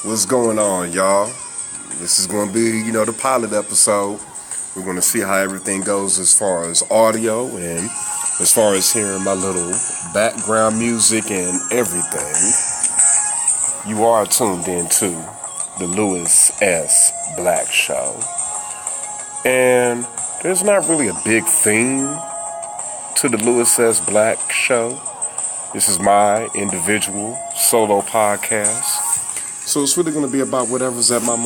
What's going on, y'all? This is going to be, the pilot episode. We're going to see how everything goes as far as audio and as far as hearing my little background music and everything. You are tuned into the Lewis S. Black Show. And there's not really a big theme to the Lewis S. Black Show. This is my individual solo podcast. So it's really going to be about whatever's on my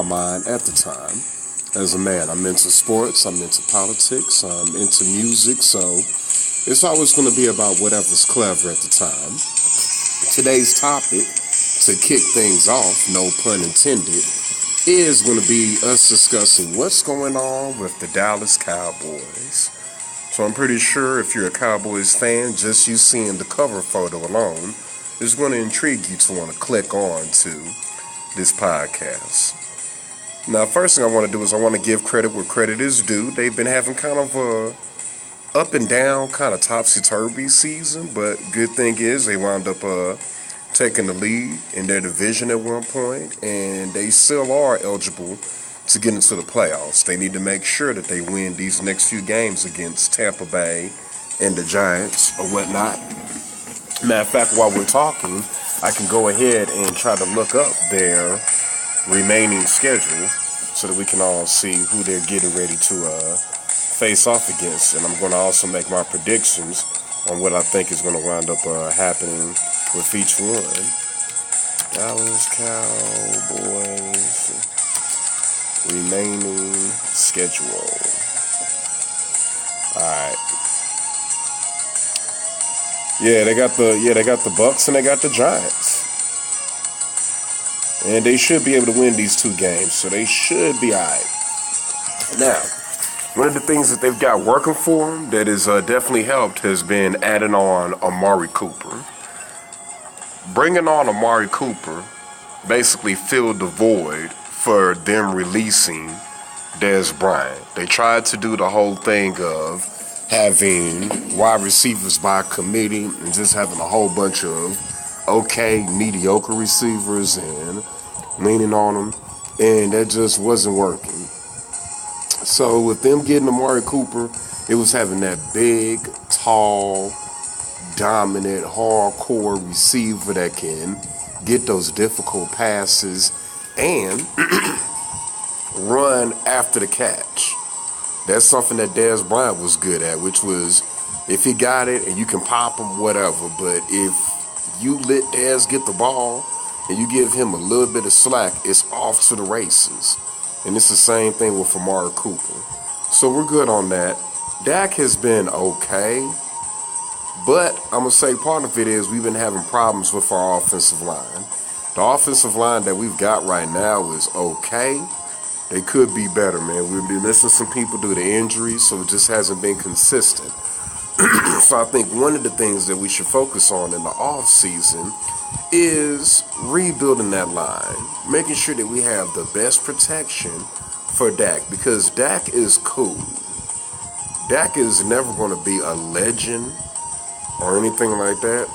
mind at the time. As a man, I'm into sports, I'm into politics, I'm into music, so it's always going to be about whatever's clever at the time. Today's topic, to kick things off, no pun intended, is going to be us discussing what's going on with the Dallas Cowboys. So I'm pretty sure if you're a Cowboys fan, just you seeing the cover photo alone is going to intrigue you to want to click on to this podcast. Now, first thing I want to do is I want to give credit where credit is due. They've been having kind of a up and down, kind of topsy-turvy season, but good thing is they wound up taking the lead in their division at one point, and they still are eligible to get into the playoffs. They need to make sure that they win these next few games against Tampa Bay and the Giants or whatnot. Matter of fact, while we're talking, I can go ahead and try to look up their remaining schedule so that we can all see who they're getting ready to face off against. And I'm going to also make my predictions on what I think is going to wind up happening with each one. Dallas Cowboys remaining schedule. Alright. Yeah, they got the Bucks and they got the Giants. And they should be able to win these two games, so they should be alright. Now, one of the things that they've got working for them that has definitely helped has been adding on Amari Cooper. Bringing on Amari Cooper basically filled the void for them releasing Dez Bryant. They tried to do the whole thing of having wide receivers by committee and just having a whole bunch of mediocre receivers and leaning on them, and that just wasn't working. So with them getting Amari Cooper, it was having that big, tall, dominant, hardcore receiver that can get those difficult passes and run after the catch. That's something that Dez Bryant was good at, which was if he got it and you can pop him, whatever. But if you let Dez get the ball and you give him a little bit of slack, it's off to the races. And it's the same thing with Amari Cooper. So we're good on that. Dak has been okay. But I'm going to say part of it is we've been having problems with our offensive line. The offensive line that we've got right now is okay. They could be better, man. We've been missing some people due to injuries, so it just hasn't been consistent. So I think one of the things that we should focus on in the off season is rebuilding that line, making sure that we have the best protection for Dak, because Dak is cool. Dak is never going to be a legend or anything like that.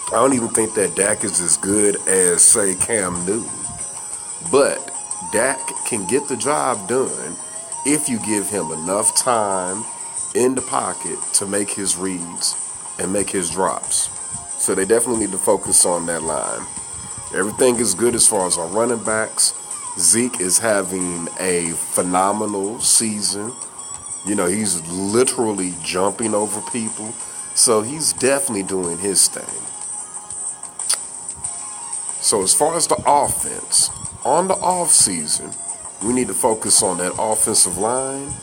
I don't even think that Dak is as good as, say, Cam Newton. But Dak can get the job done if you give him enough time in the pocket to make his reads and make his drops. So they definitely need to focus on that line. Everything is good as far as our running backs. Zeke is having a phenomenal season. He's literally jumping over people. So he's definitely doing his thing. So as far as the offense, on the off season, we need to focus on that offensive line,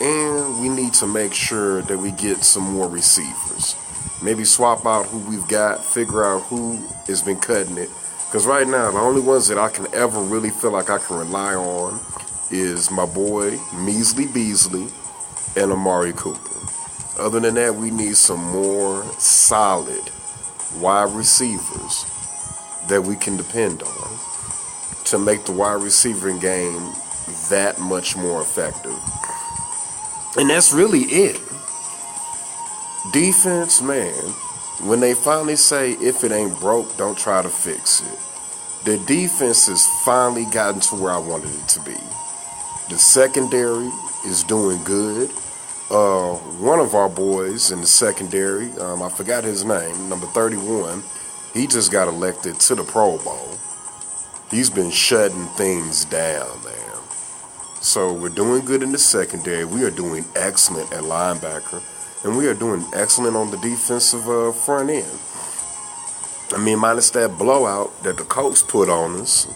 and we need to make sure that we get some more receivers. Maybe swap out who we've got, figure out who has been cutting it. Because right now, the only ones that I can ever really feel like I can rely on is my boy Measly Beasley and Amari Cooper. Other than that, we need some more solid wide receivers that we can depend on to make the wide receiving game that much more effective. And that's really it. Defense, man, when they finally say, if it ain't broke, don't try to fix it, the defense has finally gotten to where I wanted it to be. The secondary is doing good. One of our boys in the secondary, I forgot his name, number 31, he just got elected to the Pro Bowl. He's been shutting things down, man. So we're doing good in the secondary. We are doing excellent at linebacker. And we are doing excellent on the defensive front end. I mean, minus that blowout that the coach put on us,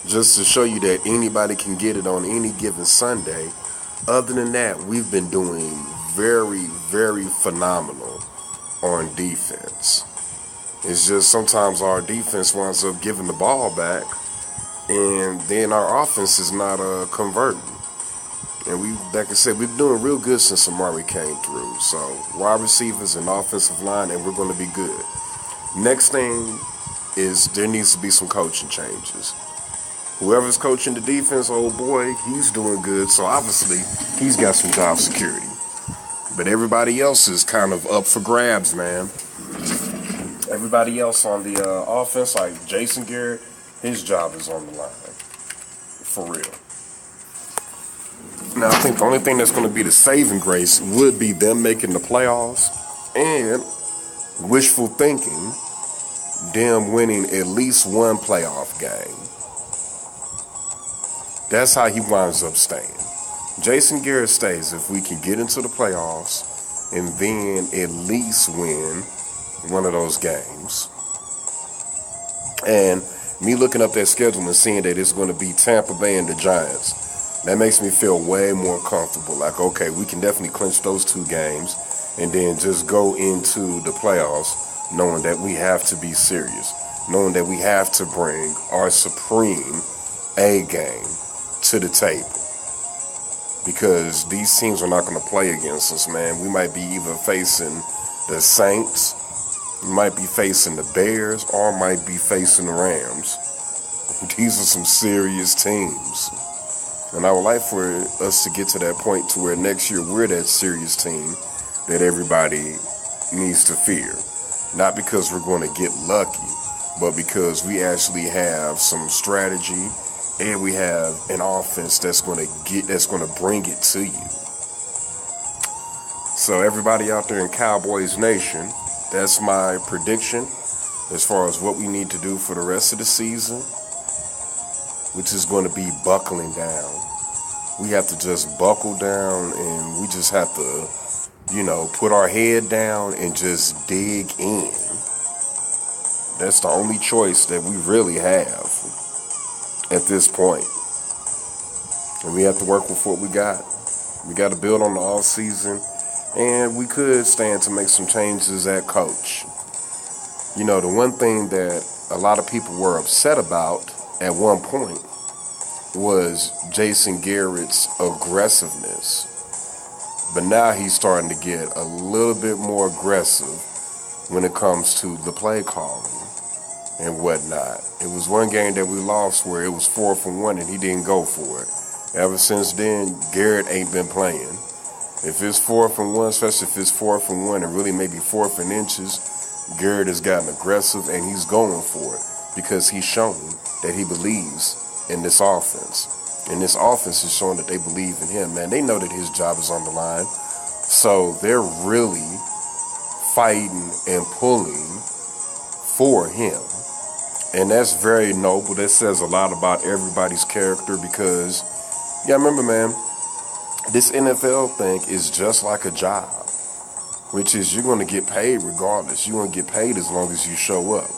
just to show you that anybody can get it on any given Sunday. Other than that, we've been doing very, very phenomenal on defense. It's just sometimes our defense winds up giving the ball back, and then our offense is not converting. And we, like I said, we've been doing real good since Amari came through. So wide receivers and offensive line, and we're going to be good. Next thing is there needs to be some coaching changes. Whoever's coaching the defense, oh boy, he's doing good. So obviously he's got some job security. But everybody else is kind of up for grabs, man. Everybody else on the offense, like Jason Garrett, his job is on the line. For real. Now, I think the only thing that's going to be the saving grace would be them making the playoffs and wishful thinking, them winning at least one playoff game. That's how he winds up staying. Jason Garrett stays if we can get into the playoffs and then at least win one of those games. And me looking up that schedule and seeing that it's going to be Tampa Bay and the Giants, that makes me feel way more comfortable. Like, okay, we can definitely clinch those two games and then just go into the playoffs knowing that we have to be serious, knowing that we have to bring our supreme A game to the table. Because these teams are not going to play against us, man. We might be either facing the Saints, we might be facing the Bears, or might be facing the Rams. These are some serious teams. And I would like for us to get to that point to where next year we're that serious team that everybody needs to fear. Not because we're going to get lucky, but because we actually have some strategy and we have an offense that's going to bring it to you. So everybody out there in Cowboys Nation, that's my prediction as far as what we need to do for the rest of the season, which is going to be buckling down. We have to just buckle down, and we just have to, put our head down and just dig in. That's the only choice that we really have at this point. And we have to work with what we got. We got to build on the off season, and we could stand to make some changes at coach. The one thing that a lot of people were upset about at one point was Jason Garrett's aggressiveness. But now he's starting to get a little bit more aggressive when it comes to the play calling and whatnot. It was one game that we lost where it was 4th and 1 and he didn't go for it. Ever since then, Garrett ain't been playing. If it's 4th and 1, especially if it's 4th and 1 and really maybe 4th and inches, Garrett has gotten aggressive and he's going for it because he's shown that he believes in this offense. And this offense is showing that they believe in him, man. They know that his job is on the line. So they're really fighting and pulling for him. And that's very noble. That says a lot about everybody's character because, remember, man, this NFL thing is just like a job, which is you're going to get paid regardless. You're going to get paid as long as you show up.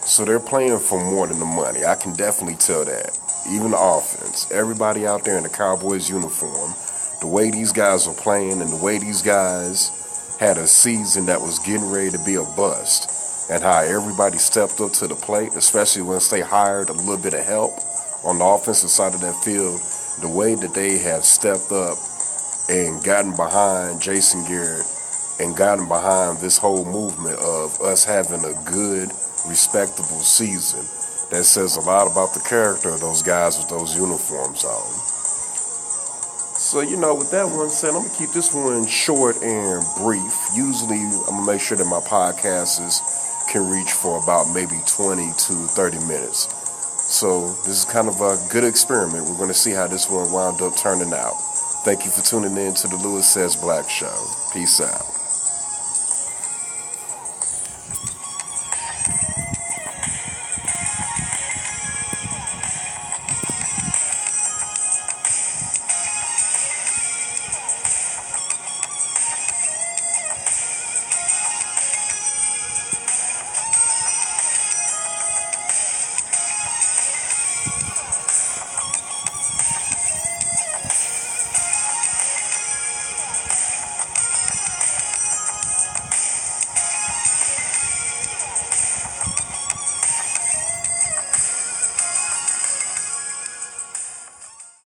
So they're playing for more than the money. I can definitely tell that. Even the offense, everybody out there in the Cowboys uniform, the way these guys are playing and the way these guys had a season that was getting ready to be a bust, and how everybody stepped up to the plate, especially once they hired a little bit of help on the offensive side of that field, the way that they have stepped up and gotten behind Jason Garrett and gotten behind this whole movement of us having a good, respectable season. That says a lot about the character of those guys with those uniforms on. So, with that one said, I'm going to keep this one short and brief. Usually, I'm going to make sure that my podcasts can reach for about maybe 20 to 30 minutes. So, this is kind of a good experiment. We're going to see how this one wound up turning out. Thank you for tuning in to the Lewis Says Black Show. Peace out.